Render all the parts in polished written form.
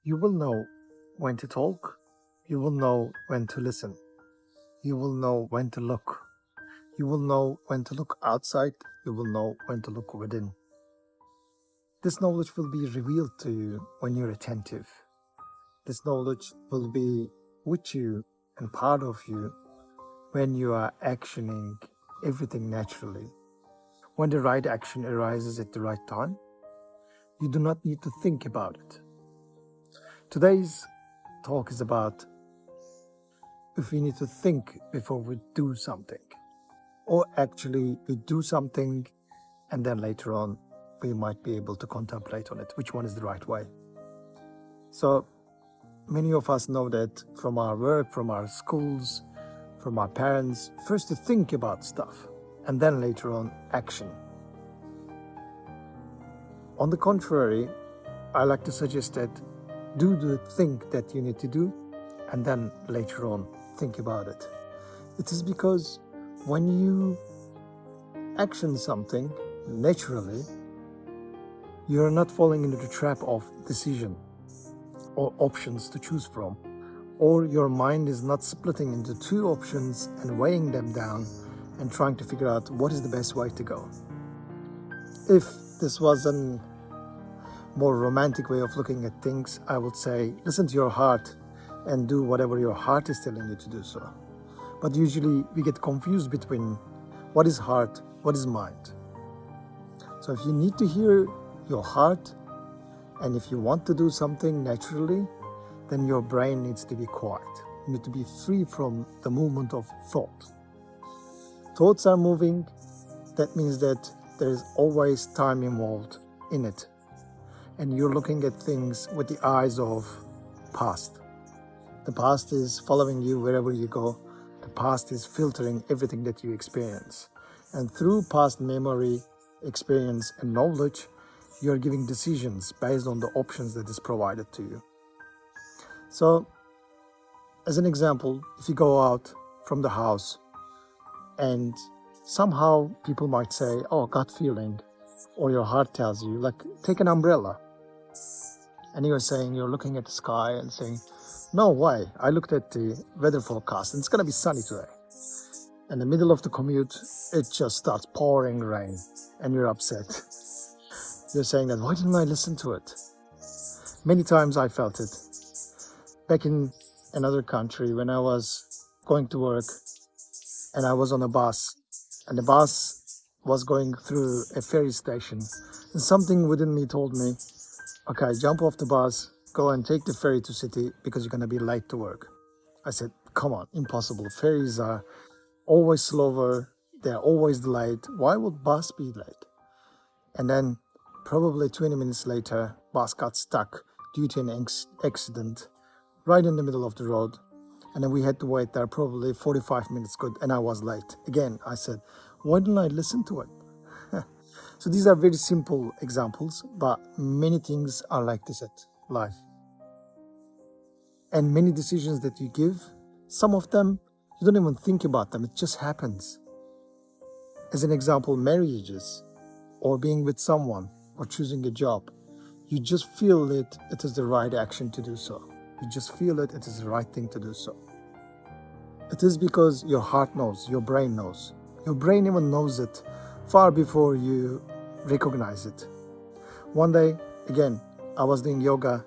You will know when to talk, you will know when to listen, you will know when to look, you will know when to look outside, you will know when to look within. This knowledge will be revealed to you when you're attentive. This knowledge will be with you and part of you when you are actioning everything naturally. When the right action arises at the right time, you do not need to think about it. Today's talk is about if we need to think before we do something, or actually we do something and then later on we might be able to contemplate on it, which one is the right way. So many of us know that from our work, from our schools, from our parents, first to think about stuff and then later on action. On the contrary, I like to suggest that do the thing that you need to do and then later on think about it. It is because when you action something naturally, you are not falling into the trap of decision or options to choose from, or your mind is not splitting into two options and weighing them down and trying to figure out what is the best way to go. If this was a more romantic way of looking at things, I would say listen to your heart and do whatever your heart is telling you to do so. But usually we get confused between what is heart, what is mind. So if you need to hear your heart and if you want to do something naturally, then your brain needs to be quiet. You need to be free from the movement of thought. Thoughts are moving. That means that there is always time involved in it. And you're looking at things with the eyes of past. The past is following you wherever you go. The past is filtering everything that you experience. And through past memory, experience, and knowledge, you're giving decisions based on the options that is provided to you. So, as an example, if you go out from the house and somehow people might say, oh, gut feeling, or your heart tells you, like, take an umbrella. And you're saying, you're looking at the sky and saying, no way, I looked at the weather forecast and it's going to be sunny today. In the middle of the commute, it just starts pouring rain and you're upset. You're saying that, why didn't I listen to it? Many times I felt it. Back in another country when I was going to work and I was on a bus and the bus was going through a ferry station and something within me told me, okay, jump off the bus, go and take the ferry to city because you're going to be late to work. I said, come on, impossible. Ferries are always slower. They're always delayed. Why would bus be late? And then probably 20 minutes later, bus got stuck due to an accident right in the middle of the road. And then we had to wait there probably 45 minutes good and I was late. Again, I said, why didn't I listen to it? So these are very simple examples, but many things are like this at life. And many decisions that you give, some of them, you don't even think about them. It just happens. As an example, marriages or being with someone or choosing a job. You just feel it is the right action to do so. You just feel it is the right thing to do so. It is because your heart knows, your brain knows. Your brain even knows it far before you recognize it. One day, again, I was doing yoga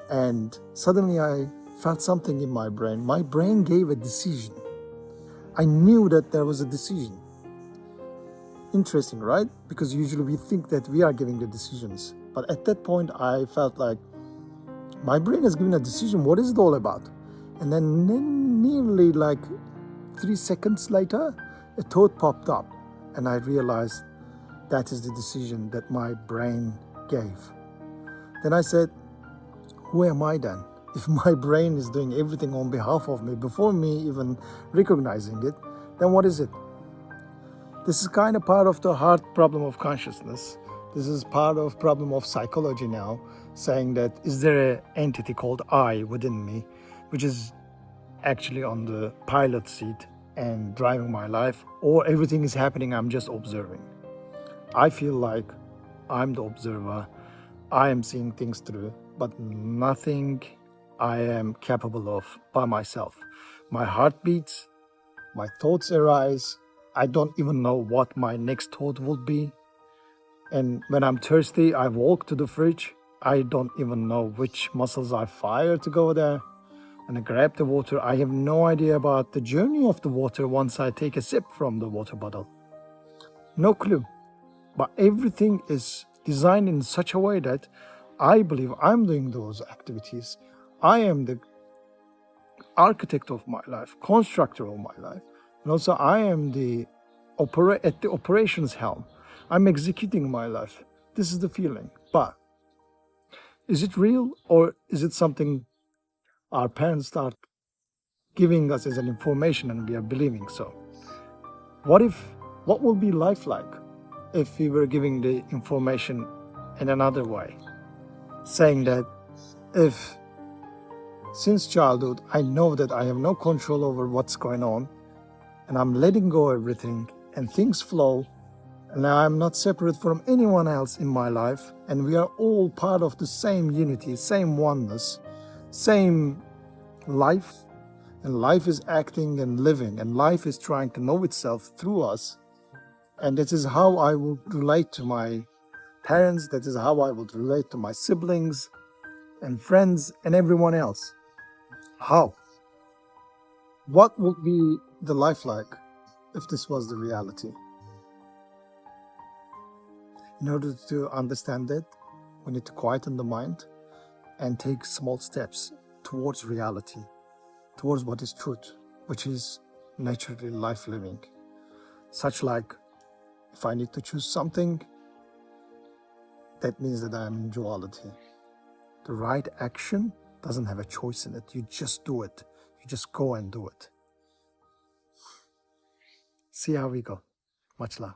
and suddenly I felt something in my brain. My brain gave a decision. I knew that there was a decision. Interesting, right? Because usually we think that we are giving the decisions. But at that point, I felt like my brain has given a decision. What is it all about? And then nearly like 3 seconds later, a thought popped up and I realized that is the decision that my brain gave. Then I said, who am I then? If my brain is doing everything on behalf of me, before me even recognizing it, then what is it? This is kind of part of the hard problem of consciousness. This is part of problem of psychology now, saying that is there an entity called I within me, which is actually on the pilot seat and driving my life, or everything is happening, I'm just observing. I feel like I'm the observer. I am seeing things through. but nothing I am capable of by myself. My heart beats, my thoughts arise. I don't even know what my next thought will be. And when I'm thirsty, I walk to the fridge. I don't even know which muscles I fire to go there. And I grab the water. I have no idea about the journey of the water once I take a sip from the water bottle. No clue. But everything is designed in such a way that I believe I'm doing those activities. I am the architect of my life, constructor of my life. And also I am at the operations helm. I'm executing my life. This is the feeling. But is it real, or is it something our parents start giving us as an information and we are believing so? What will be life like if we were giving the information in another way? Saying that if since childhood I know that I have no control over what's going on and I'm letting go of everything and things flow, and now I'm not separate from anyone else in my life, and we are all part of the same unity, same oneness, same life, and life is acting and living, and life is trying to know itself through us. And this is how I will relate to my parents, that is how I would relate to my siblings and friends and everyone else. How? What would be the life like if this was the reality? In order to understand that, we need to quieten the mind and take small steps towards reality, towards what is truth, which is naturally life living. Such like, if I need to choose something, that means that I am in duality. The right action doesn't have a choice in it. You just do it. You just go and do it. See how we go. Much love.